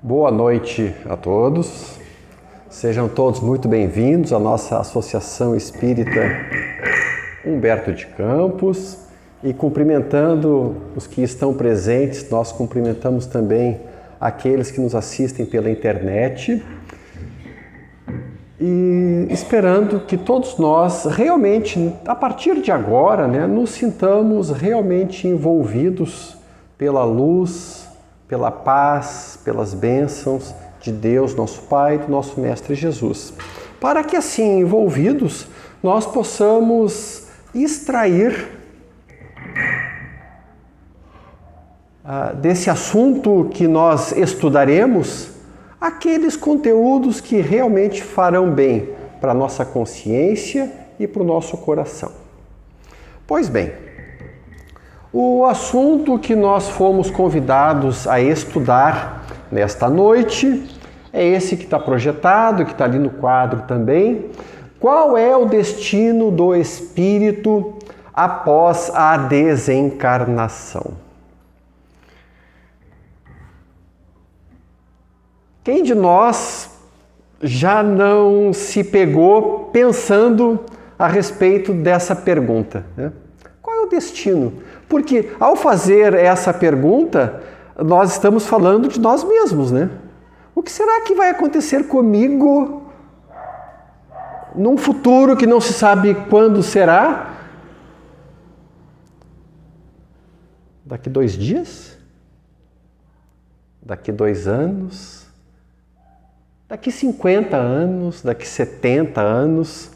Boa noite a todos, sejam todos muito bem-vindos à nossa Associação Espírita Humberto de Campos e cumprimentando os que estão presentes, nós cumprimentamos também aqueles que nos assistem pela internet e esperando que todos nós realmente, a partir de agora, nos sintamos realmente envolvidos pela luz, pela paz, pelas bênçãos de Deus, nosso Pai, do nosso Mestre Jesus. Para que assim, envolvidos, nós possamos extrair desse assunto que nós estudaremos aqueles conteúdos que realmente farão bem para a nossa consciência e para o nosso coração. Pois bem, o assunto que nós fomos convidados a estudar nesta noite é esse que está projetado, que está ali no quadro também. Qual é o destino do espírito após a desencarnação? Quem de nós já não se pegou pensando a respeito dessa pergunta, né? Qual é o destino? Porque ao fazer essa pergunta, nós estamos falando de nós mesmos, né? O que será que vai acontecer comigo num futuro que não se sabe quando será? Daqui 2 dias? Daqui 2 anos? Daqui 50 anos? Daqui 70 anos?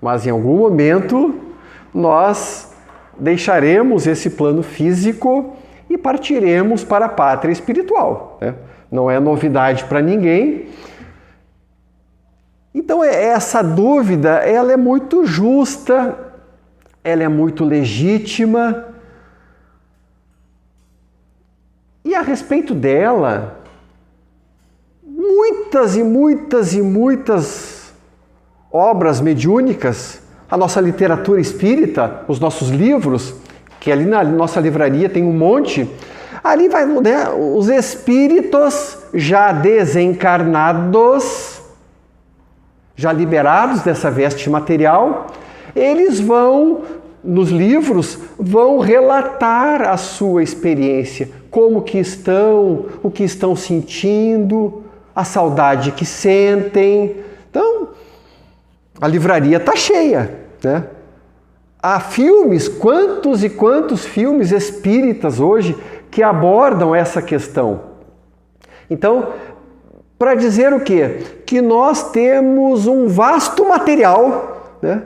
Mas em algum momento nós deixaremos esse plano físico e partiremos para a pátria espiritual, né? Não é novidade para ninguém. Então essa dúvida, ela é muito justa, ela é muito legítima. E a respeito dela, muitas e muitas e muitas obras mediúnicas, a nossa literatura espírita, os nossos livros, que ali na nossa livraria tem um monte, ali vai, né, os espíritos já desencarnados, já liberados dessa veste material, eles vão, nos livros, vão relatar a sua experiência, como que estão, o que estão sentindo, a saudade que sentem. Então, a livraria está cheia, né? Há filmes, quantos e quantos filmes espíritas hoje que abordam essa questão. Então, para dizer o quê? Que nós temos um vasto material, né,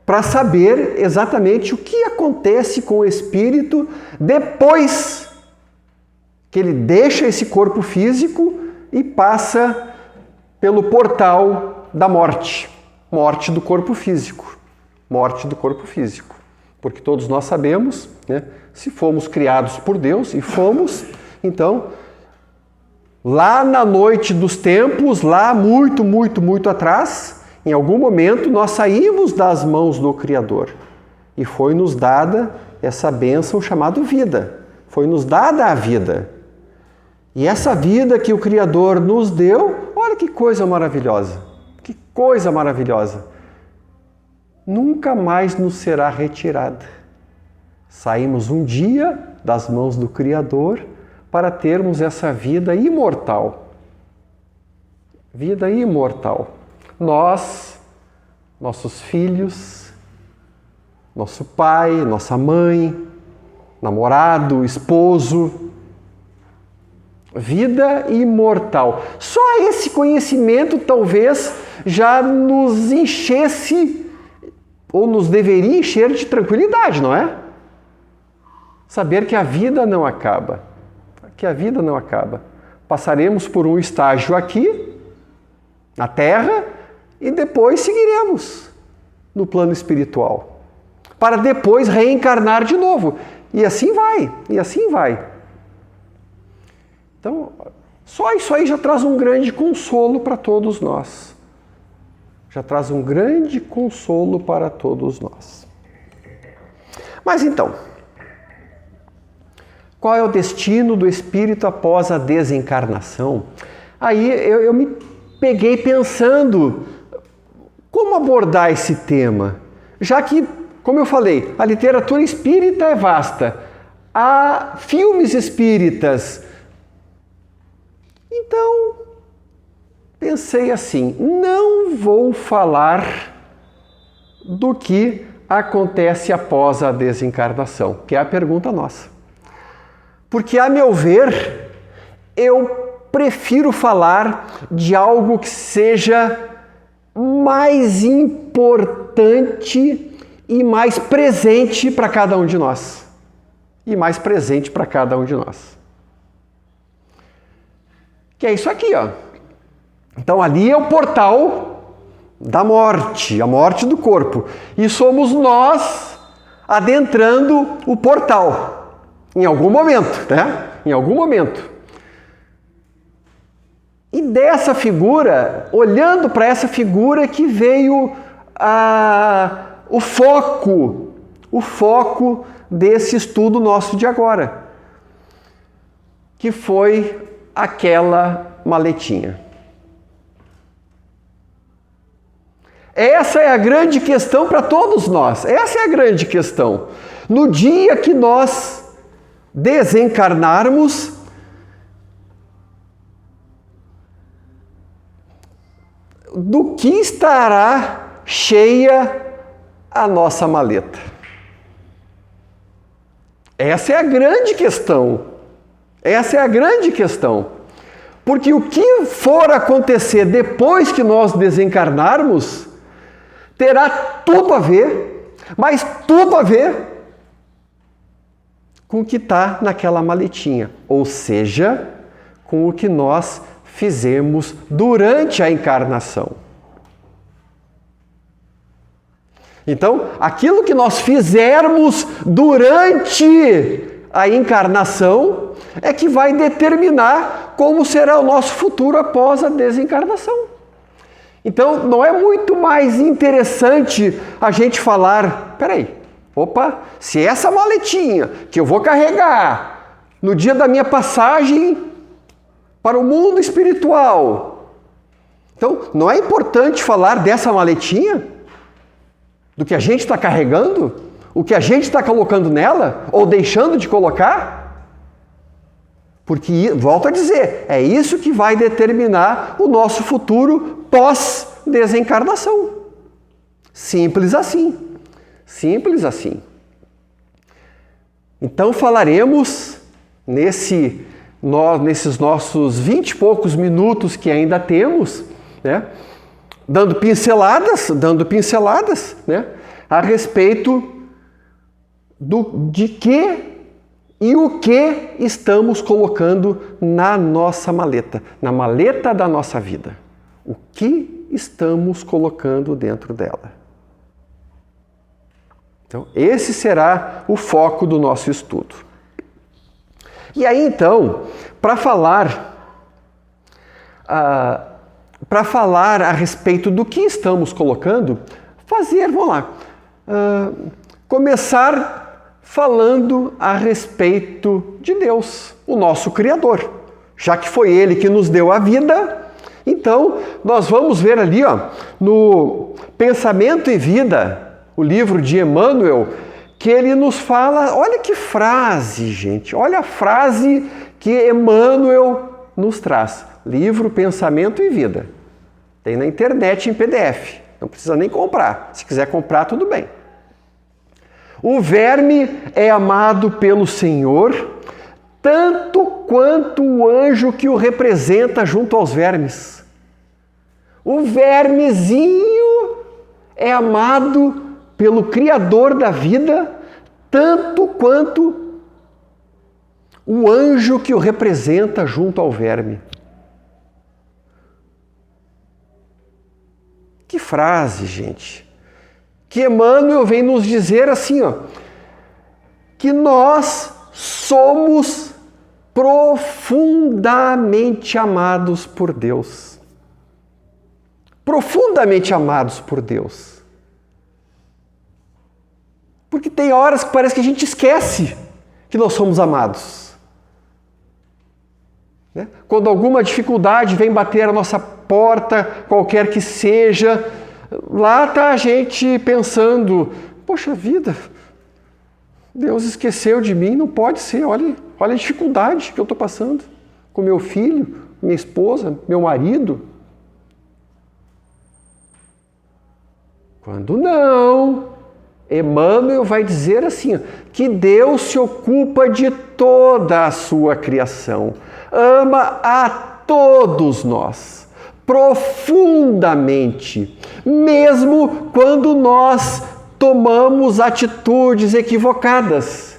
para saber exatamente o que acontece com o espírito depois que ele deixa esse corpo físico e passa pelo portal da morte. Morte do corpo físico. Morte do corpo físico. Porque todos nós sabemos, né, se fomos criados por Deus, e fomos, então, lá na noite dos tempos, lá muito, muito, muito atrás, em algum momento nós saímos das mãos do Criador. E foi nos dada essa bênção chamada vida. Foi nos dada a vida. E essa vida que o Criador nos deu, olha que coisa maravilhosa. Que coisa maravilhosa! Nunca mais nos será retirada. Saímos um dia das mãos do Criador para termos essa vida imortal. Vida imortal. Nós, nossos filhos, nosso pai, nossa mãe, namorado, esposo. Vida imortal. Só esse conhecimento talvez já nos enchesse ou nos deveria encher de tranquilidade, não é? Saber que a vida não acaba. Que a vida não acaba. Passaremos por um estágio aqui, na Terra, e depois seguiremos no plano espiritual. Para depois reencarnar de novo. E assim vai, e assim vai. Então, só isso aí já traz um grande consolo para todos nós. Já traz um grande consolo para todos nós. Mas então, qual é o destino do espírito após a desencarnação? Aí eu me peguei pensando como abordar esse tema, já que, como eu falei, a literatura espírita é vasta, há filmes espíritas. Então, pensei assim, não vou falar do que acontece após a desencarnação, que é a pergunta nossa. Porque, a meu ver, eu prefiro falar de algo que seja mais importante e mais presente para cada um de nós. Que é isso aqui, ó. Então ali é o portal da morte, a morte do corpo. E somos nós adentrando o portal. Em algum momento, né? Em algum momento. E dessa figura, olhando para essa figura que veio o foco desse estudo nosso de agora, que foi aquela maletinha. Essa é a grande questão para todos nós. Essa é a grande questão. No dia que nós desencarnarmos, do que estará cheia a nossa maleta? Essa é a grande questão. Porque o que for acontecer depois que nós desencarnarmos terá tudo a ver, mas tudo a ver com o que está naquela maletinha, ou seja, com o que nós fizemos durante a encarnação. Então, aquilo que nós fizermos durante a encarnação é que vai determinar como será o nosso futuro após a desencarnação. Então, não é muito mais interessante a gente falar, se essa maletinha que eu vou carregar no dia da minha passagem para o mundo espiritual. Então, não é importante falar dessa maletinha? Do que a gente está carregando? O que a gente está colocando nela? Ou deixando de colocar? Porque, volto a dizer, é isso que vai determinar o nosso futuro pós-desencarnação. Simples assim. Então, falaremos nesses nossos 20 e poucos minutos que ainda temos, né, dando pinceladas, né, a respeito de que e o que estamos colocando na nossa maleta, na maleta da nossa vida. O que estamos colocando dentro dela. Então, esse será o foco do nosso estudo. E aí, então, para falar a respeito do que estamos colocando, começar falando a respeito de Deus, o nosso Criador. Já que foi Ele que nos deu a vida, então nós vamos ver ali, no Pensamento e Vida, o livro de Emmanuel, que ele nos fala, olha que frase, gente, olha a frase que Emmanuel nos traz. Livro Pensamento e Vida. Tem na internet em PDF, não precisa nem comprar. Se quiser comprar, tudo bem. O verme é amado pelo Senhor, tanto quanto o anjo que o representa junto aos vermes. O vermezinho é amado pelo Criador da vida, tanto quanto o anjo que o representa junto ao verme. Que frase, gente! Que Emmanuel vem nos dizer assim, que nós somos profundamente amados por Deus. Profundamente amados por Deus. Porque tem horas que parece que a gente esquece que nós somos amados. né? Quando alguma dificuldade vem bater a nossa porta, qualquer que seja, lá está a gente pensando, poxa vida, Deus esqueceu de mim, não pode ser, olha a dificuldade que eu estou passando com meu filho, minha esposa, meu marido. Quando não, Emmanuel vai dizer assim, que Deus se ocupa de toda a sua criação, ama a todos nós, profundamente, mesmo quando nós tomamos atitudes equivocadas,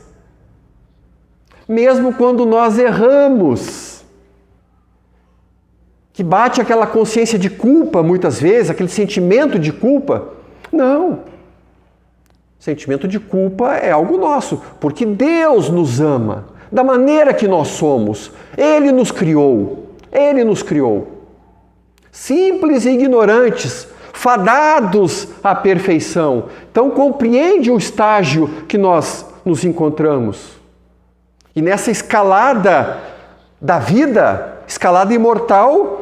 mesmo quando nós erramos, que bate aquela consciência de culpa muitas vezes, aquele sentimento de culpa. Não, sentimento de culpa é algo nosso, porque Deus nos ama, da maneira que nós somos. Ele nos criou, simples e ignorantes, fadados à perfeição. Então compreende o estágio que nós nos encontramos. E nessa escalada da vida, escalada imortal,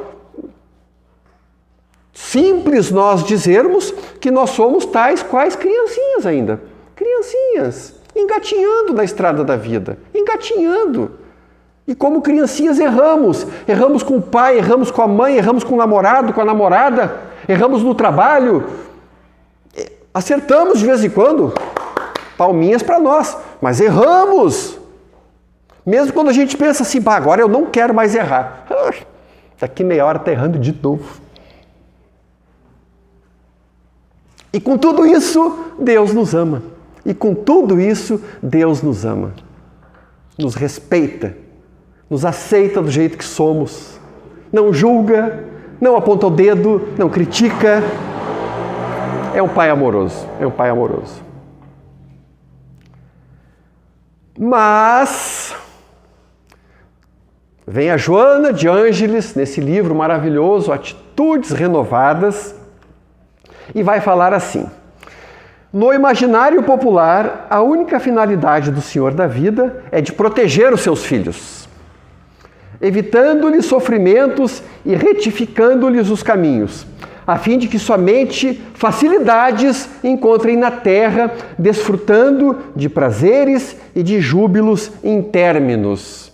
simples nós dizermos que nós somos tais quais criancinhas ainda. Criancinhas, engatinhando na estrada da vida, engatinhando. E como criancinhas erramos. Erramos com o pai, erramos com a mãe, erramos com o namorado, com a namorada, erramos no trabalho. Acertamos de vez em quando, palminhas para nós, mas erramos. Mesmo quando a gente pensa assim, agora eu não quero mais errar. Daqui meia hora está errando de novo. E com tudo isso, Deus nos ama. E com tudo isso, Deus nos ama. Nos respeita, nos aceita do jeito que somos, não julga, não aponta o dedo, não critica. É um Pai amoroso, Mas vem a Joana de Ângeles, nesse livro maravilhoso, Atitudes Renovadas, e vai falar assim: no imaginário popular, a única finalidade do Senhor da vida é de proteger os seus filhos, evitando-lhes sofrimentos e retificando-lhes os caminhos, a fim de que somente facilidades encontrem na terra, desfrutando de prazeres e de júbilos intérminos.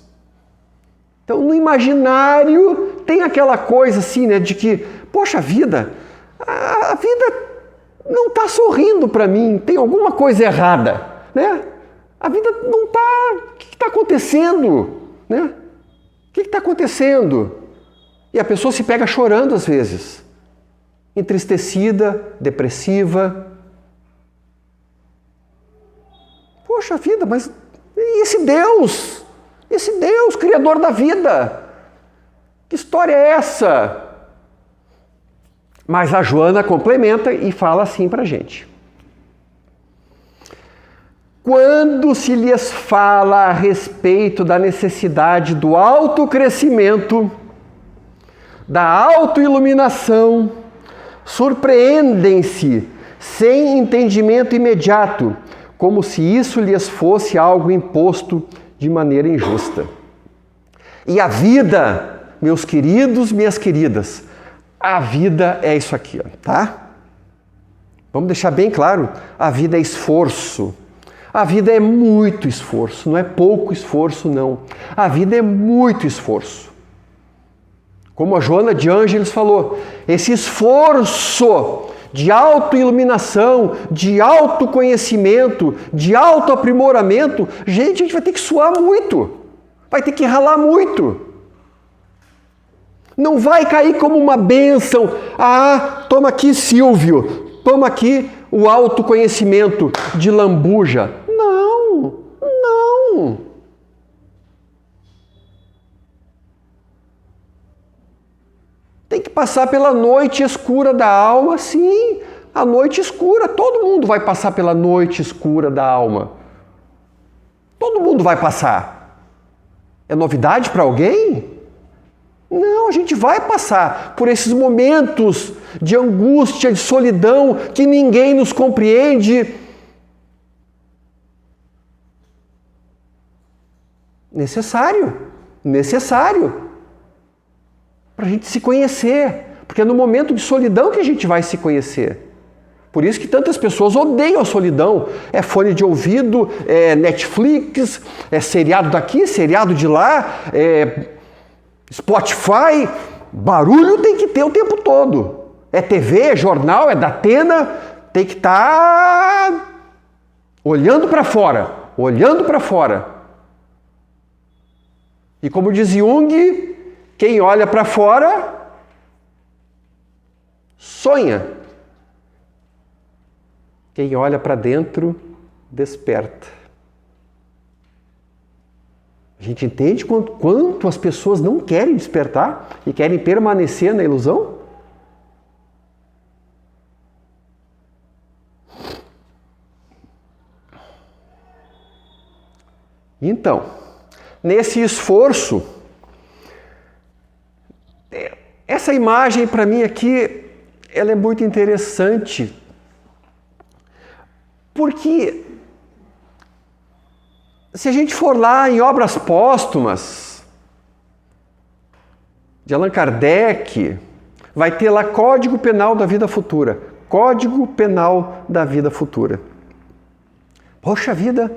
Então, no imaginário, tem aquela coisa assim, né, de que, poxa vida, a vida não está sorrindo para mim, tem alguma coisa errada, né? A vida não está... O que está acontecendo? Né? O que está acontecendo? E a pessoa se pega chorando às vezes, entristecida, depressiva. Poxa vida, mas e esse Deus? Esse Deus, Criador da vida? Que história é essa? Mas a Joana complementa e fala assim para a gente. Quando se lhes fala a respeito da necessidade do autocrescimento, da autoiluminação, surpreendem-se sem entendimento imediato, como se isso lhes fosse algo imposto de maneira injusta. E a vida, meus queridos, minhas queridas, a vida é isso aqui, tá? Vamos deixar bem claro, a vida é esforço. A vida é muito esforço, não é pouco esforço, não. A vida é muito esforço. Como a Joana de Ângeles falou, esse esforço de autoiluminação, de autoconhecimento, de autoaprimoramento, gente, a gente vai ter que suar muito, vai ter que ralar muito. Não vai cair como uma bênção. Ah, toma aqui, Silvio, toma aqui o autoconhecimento de lambuja. Não. Tem que passar pela noite escura da alma, sim, a noite escura. Todo mundo vai passar pela noite escura da alma. Todo mundo vai passar. É novidade para alguém? Não, a gente vai passar por esses momentos de angústia, de solidão, que ninguém nos compreende. Necessário. para a gente se conhecer, porque é no momento de solidão que a gente vai se conhecer. Por isso que tantas pessoas odeiam a solidão. É fone de ouvido, é Netflix, é seriado daqui, seriado de lá, é Spotify. Barulho tem que ter o tempo todo. É TV, é jornal, é Datena, tem que estar olhando para fora, olhando para fora. E como diz Jung, quem olha para fora sonha. Quem olha para dentro desperta. A gente entende quanto as pessoas não querem despertar e querem permanecer na ilusão? Então, nesse esforço, essa imagem para mim aqui, ela é muito interessante, porque se a gente for lá em obras póstumas de Allan Kardec, vai ter lá Código Penal da Vida Futura. Código Penal da Vida Futura. Poxa vida,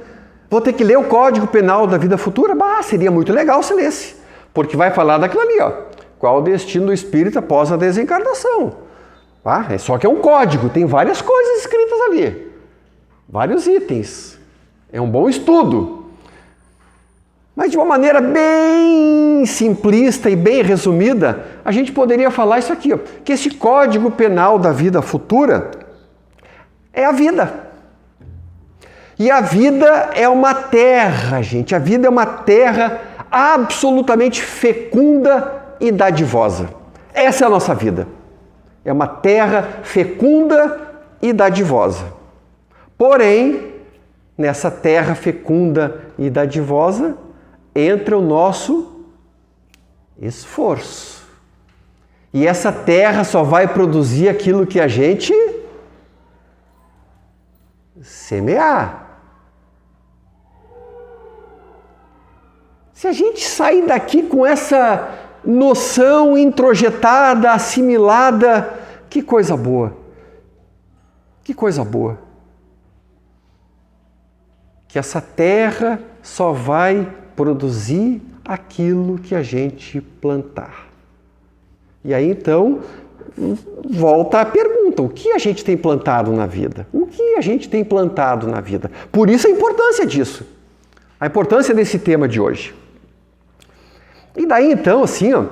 vou ter que ler o Código Penal da Vida Futura? Bah, seria muito legal se lesse, porque vai falar daquilo ali, ó. Qual o destino do espírito após a desencarnação? Ah, é só que é um código, tem várias coisas escritas ali. Vários itens. É um bom estudo. Mas de uma maneira bem simplista e bem resumida, a gente poderia falar isso aqui, ó, que esse Código Penal da Vida Futura é a vida. E a vida é uma terra, gente. A vida é uma terra absolutamente fecunda e dadivosa. Essa é a nossa vida. É uma terra fecunda e dadivosa. Porém, nessa terra fecunda e dadivosa, entra o nosso esforço. E essa terra só vai produzir aquilo que a gente semear. Se a gente sair daqui com essa noção introjetada, assimilada, que coisa boa. Que coisa boa. Que essa terra só vai produzir aquilo que a gente plantar. E aí então volta a pergunta: o que a gente tem plantado na vida? O que a gente tem plantado na vida? Por isso a importância disso. A importância desse tema de hoje. E daí então, assim, ó,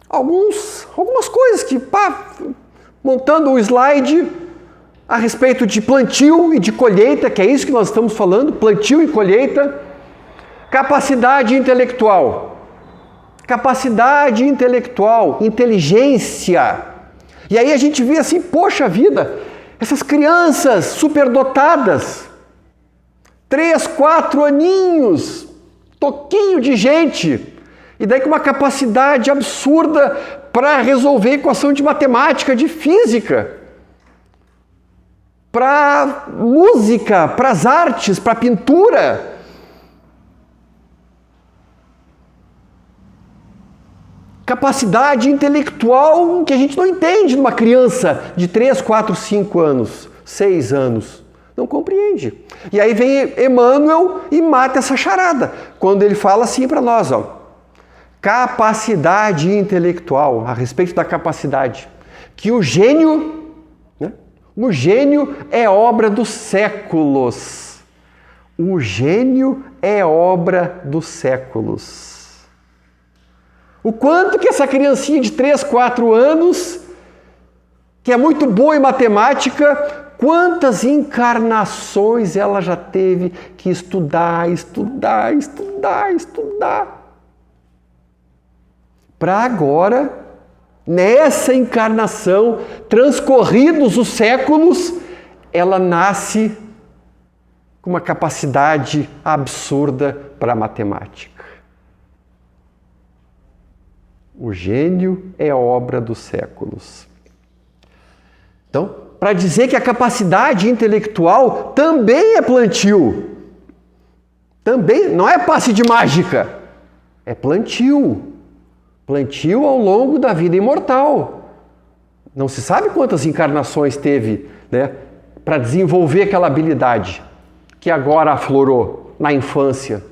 algumas coisas que, montando o slide a respeito de plantio e de colheita, que é isso que nós estamos falando, plantio e colheita, capacidade intelectual, inteligência. E aí a gente vê assim, poxa vida, essas crianças superdotadas, 3, 4 aninhos, toquinho de gente, e daí com uma capacidade absurda para resolver equação de matemática, de física, para música, para as artes, para a pintura. Capacidade intelectual que a gente não entende numa criança de 3, 4, 5 anos, 6 anos. Não compreende. E aí vem Emmanuel e mata essa charada, quando ele fala assim para nós, ó, capacidade intelectual, a respeito da capacidade, que o gênio é obra dos séculos. O gênio é obra dos séculos. O quanto que essa criancinha de 3, 4 anos, que é muito boa em matemática, quantas encarnações ela já teve que estudar, para agora, nessa encarnação, transcorridos os séculos, ela nasce com uma capacidade absurda para a matemática. O gênio é obra dos séculos. Então, para dizer que a capacidade intelectual também é plantio. Também, não é passe de mágica. É plantio. Plantio ao longo da vida imortal. Não se sabe quantas encarnações teve, né, para desenvolver aquela habilidade que agora aflorou na infância.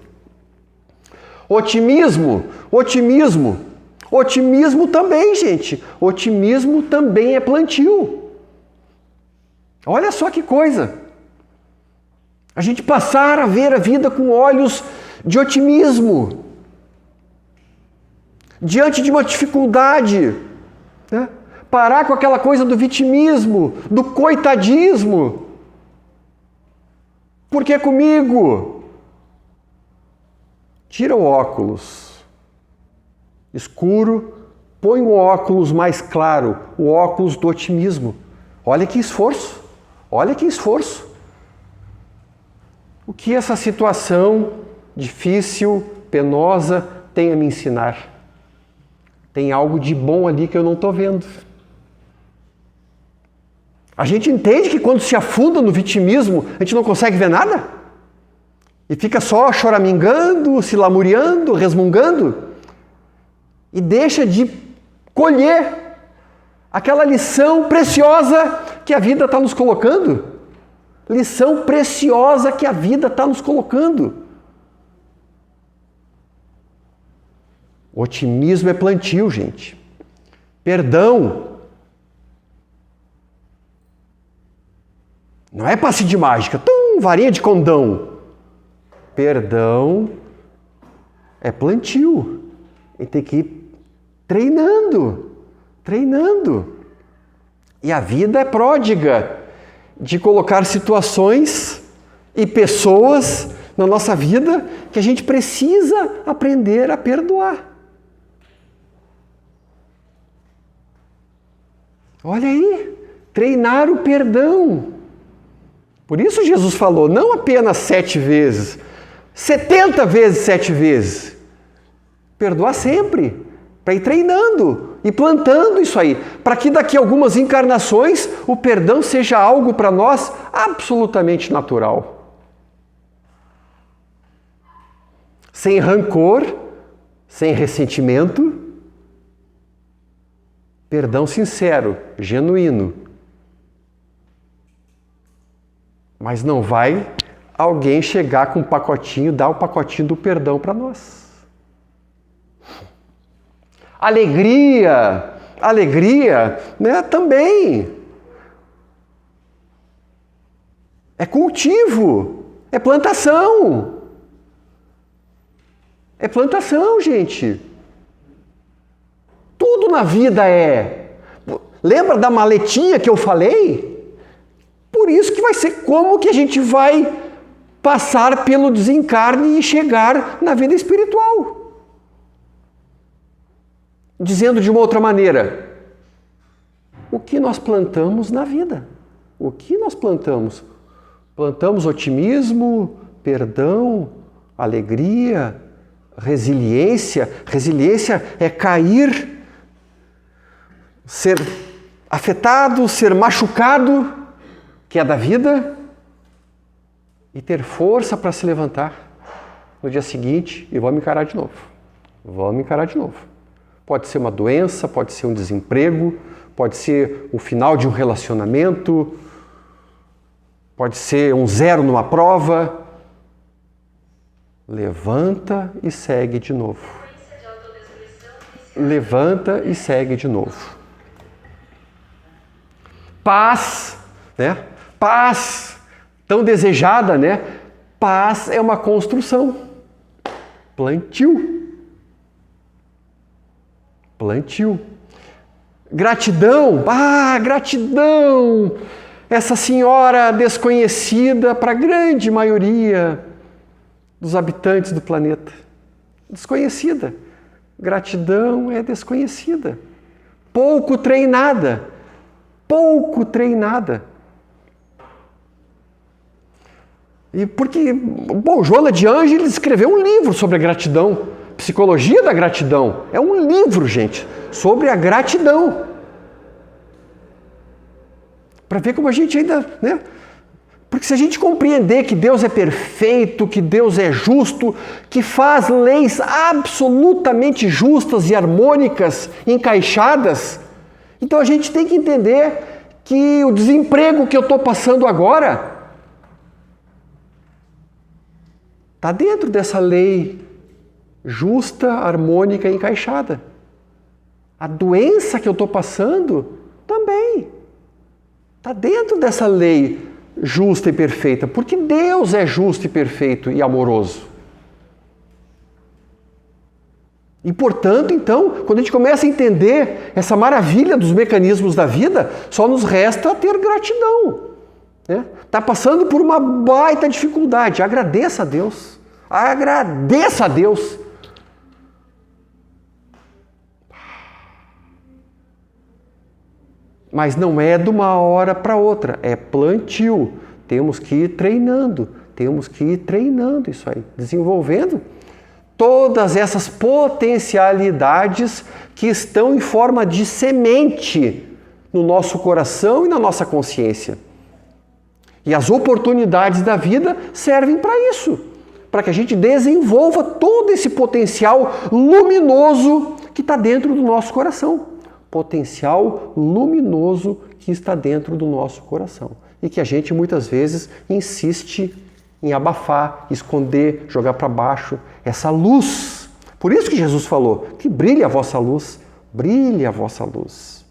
Otimismo também, gente. Otimismo também é plantio. Olha só que coisa. A gente passar a ver a vida com olhos de otimismo. Diante de uma dificuldade, né? Parar com aquela coisa do vitimismo, do coitadismo. Por que comigo? Tira o óculos escuro, põe o óculos mais claro, o óculos do otimismo. Olha que esforço, olha que esforço. O que essa situação difícil, penosa, tem a me ensinar? Tem algo de bom ali que eu não estou vendo. A gente entende que quando se afunda no vitimismo, a gente não consegue ver nada? E fica só choramingando, se lamuriando, resmungando? E deixa de colher aquela lição preciosa que a vida está nos colocando. Lição preciosa que a vida está nos colocando. Otimismo é plantio, gente. Perdão não é passe de mágica, varinha de condão. Perdão é plantio. E tem que ir treinando. E a vida é pródiga de colocar situações e pessoas na nossa vida que a gente precisa aprender a perdoar. Olha aí, treinar o perdão. Por isso Jesus falou, não apenas 7 vezes, 70 vezes 7 vezes. Perdoar sempre, para ir treinando e plantando isso aí, para que daqui a algumas encarnações o perdão seja algo para nós absolutamente natural. Sem rancor, sem ressentimento, perdão sincero, genuíno. Mas não vai alguém chegar com um pacotinho, dar o pacotinho do perdão para nós. Alegria, né, também. É cultivo, é plantação. É plantação, gente. Tudo na vida é. Lembra da maletinha que eu falei? Por isso que vai ser como que a gente vai passar pelo desencarne e chegar na vida espiritual. Dizendo de uma outra maneira, o que nós plantamos na vida? O que nós plantamos? Plantamos otimismo, perdão, alegria, resiliência. Resiliência é cair, ser afetado, ser machucado, que é da vida, e ter força para se levantar no dia seguinte e vamos encarar de novo. Pode ser uma doença, pode ser um desemprego, pode ser o final de um relacionamento, pode ser um 0 numa prova. Levanta e segue de novo. Levanta e segue de novo. Paz, né? Paz, tão desejada, né? Paz é uma construção. Plantio. Gratidão, gratidão. Essa senhora desconhecida para a grande maioria dos habitantes do planeta. Desconhecida. Gratidão é desconhecida. Pouco treinada. E porque, Joana de Ângeles escreveu um livro sobre a gratidão. Psicologia da Gratidão. É um livro, gente, sobre a gratidão. Para ver como a gente ainda, né, Porque se a gente compreender que Deus é perfeito, que Deus é justo, que faz leis absolutamente justas e harmônicas, encaixadas, então a gente tem que entender que o desemprego que eu estou passando agora está dentro dessa lei justa, harmônica e encaixada. A doença que eu estou passando também está dentro dessa lei justa e perfeita, porque Deus é justo e perfeito e amoroso. E, portanto, então, quando a gente começa a entender essa maravilha dos mecanismos da vida, só nos resta ter gratidão. Está passando por uma baita dificuldade. Agradeça a Deus. Agradeça a Deus. Mas não é de uma hora para outra, é plantio. Temos que ir treinando isso aí, desenvolvendo todas essas potencialidades que estão em forma de semente no nosso coração e na nossa consciência. E as oportunidades da vida servem para isso, para que a gente desenvolva todo esse potencial luminoso que está dentro do nosso coração. Potencial luminoso que está dentro do nosso coração e que a gente muitas vezes insiste em abafar, esconder, jogar para baixo essa luz. Por isso que Jesus falou que brilhe a vossa luz, brilhe a vossa luz.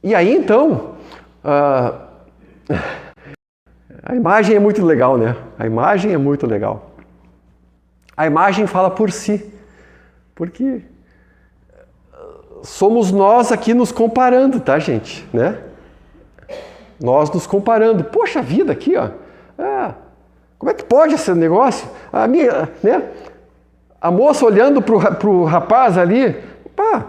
E aí então, a imagem é muito legal, né? A imagem é muito legal. A imagem fala por si, porque somos nós aqui nos comparando, tá, gente? Né? Nós nos comparando. Poxa vida, aqui, ó. Como é que pode esse negócio? A moça olhando pro rapaz ali,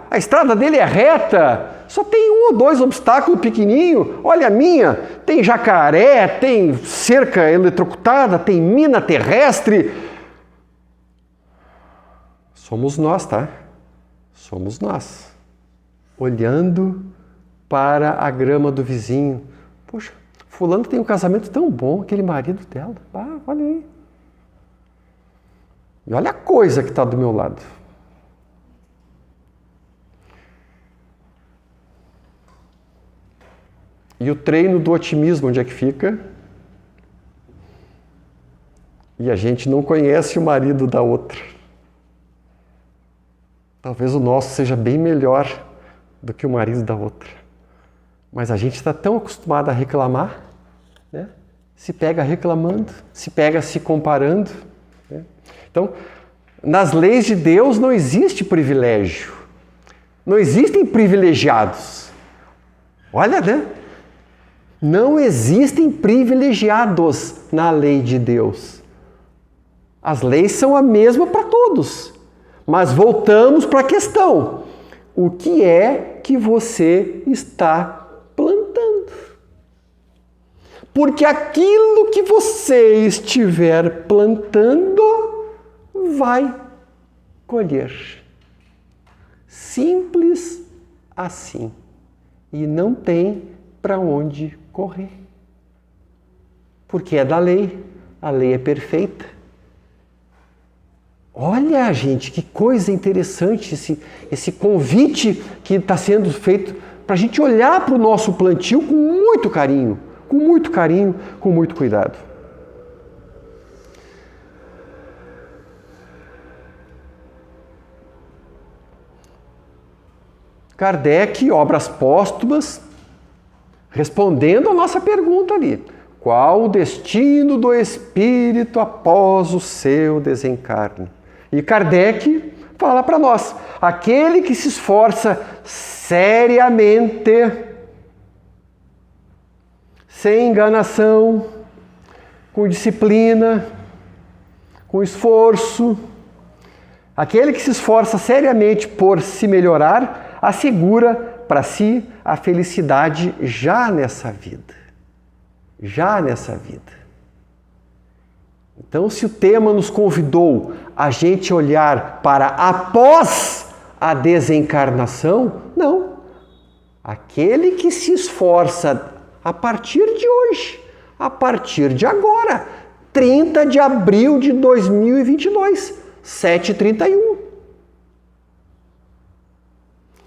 a estrada dele é reta, só tem 1 ou 2 obstáculos pequenininho. Olha a minha, tem jacaré, tem cerca eletrocutada, tem mina terrestre. Somos nós, tá? Somos nós. Olhando para a grama do vizinho. Poxa, fulano tem um casamento tão bom, aquele marido dela. Olha aí. E olha a coisa que está do meu lado. E o treino do otimismo, onde é que fica? E a gente não conhece o marido da outra. Talvez o nosso seja bem melhor do que o marido da outra. Mas a gente está tão acostumado a reclamar, né? Se pega reclamando, se pega se comparando. Né? Então, nas leis de Deus não existe privilégio. Não existem privilegiados. Olha, né? Não existem privilegiados na lei de Deus. As leis são a mesma para todos. Mas voltamos para a questão. O que é que você está plantando? Porque aquilo que você estiver plantando vai colher. Simples assim. E não tem para onde correr. Porque é da lei. A lei é perfeita. Olha, gente, que coisa interessante esse convite que está sendo feito para a gente olhar para o nosso plantio com muito carinho, com muito cuidado. Kardec, Obras Póstumas, respondendo a nossa pergunta ali. Qual o destino do espírito após o seu desencarne? E Kardec fala para nós, aquele que se esforça seriamente, sem enganação, com disciplina, com esforço, aquele que se esforça seriamente por se melhorar, assegura para si a felicidade já nessa vida. Já nessa vida. Então, se o tema nos convidou a gente olhar para após a desencarnação, não. Aquele que se esforça a partir de hoje, a partir de agora, 30 de abril de 2022, 7h31.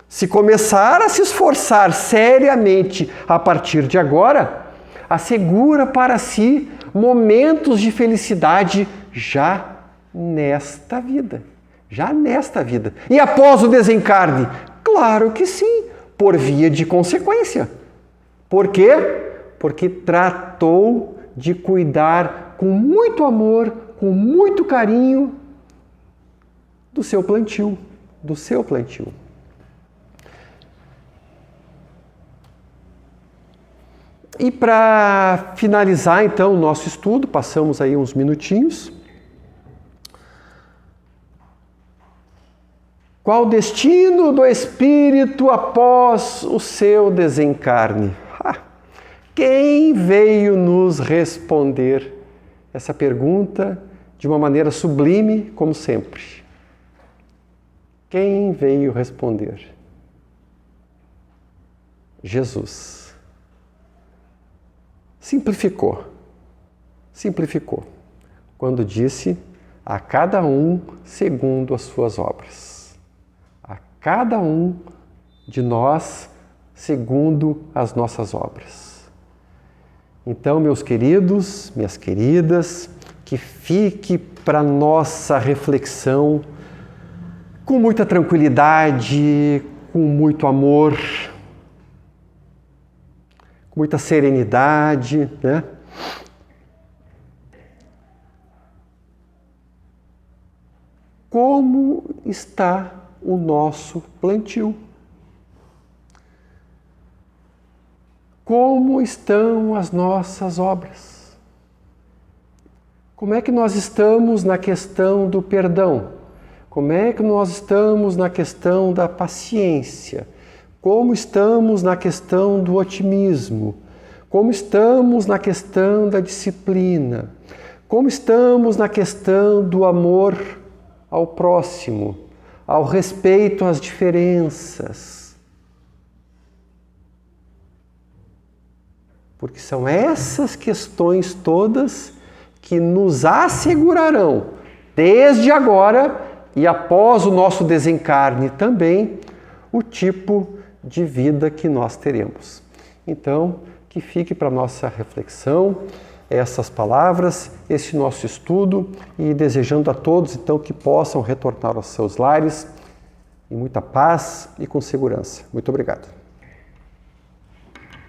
Se começar a se esforçar seriamente a partir de agora, assegura para si momentos de felicidade já nesta vida. Já nesta vida. E após o desencarne? Claro que sim, por via de consequência. Por quê? Porque tratou de cuidar com muito amor, com muito carinho do seu plantio, E para finalizar então o nosso estudo, passamos aí uns minutinhos. Qual o destino do espírito após o seu desencarne? Quem veio nos responder essa pergunta de uma maneira sublime, como sempre? Quem veio responder? Jesus. Simplificou, quando disse: a cada um segundo as suas obras. A cada um de nós segundo as nossas obras. Então, meus queridos, minhas queridas, que fique para nossa reflexão com muita tranquilidade, com muito amor, com muita serenidade, né? Como está o nosso plantio? Como estão as nossas obras? Como é que nós estamos na questão do perdão? Como é que nós estamos na questão da paciência? Como estamos na questão do otimismo? Como estamos na questão da disciplina? Como estamos na questão do amor ao próximo, ao respeito às diferenças? Porque são essas questões todas que nos assegurarão, desde agora e após o nosso desencarne também, o tipo de vida que nós teremos. Então, que fique para nossa reflexão essas palavras, esse nosso estudo, e desejando a todos então que possam retornar aos seus lares em muita paz e com segurança. Muito obrigado.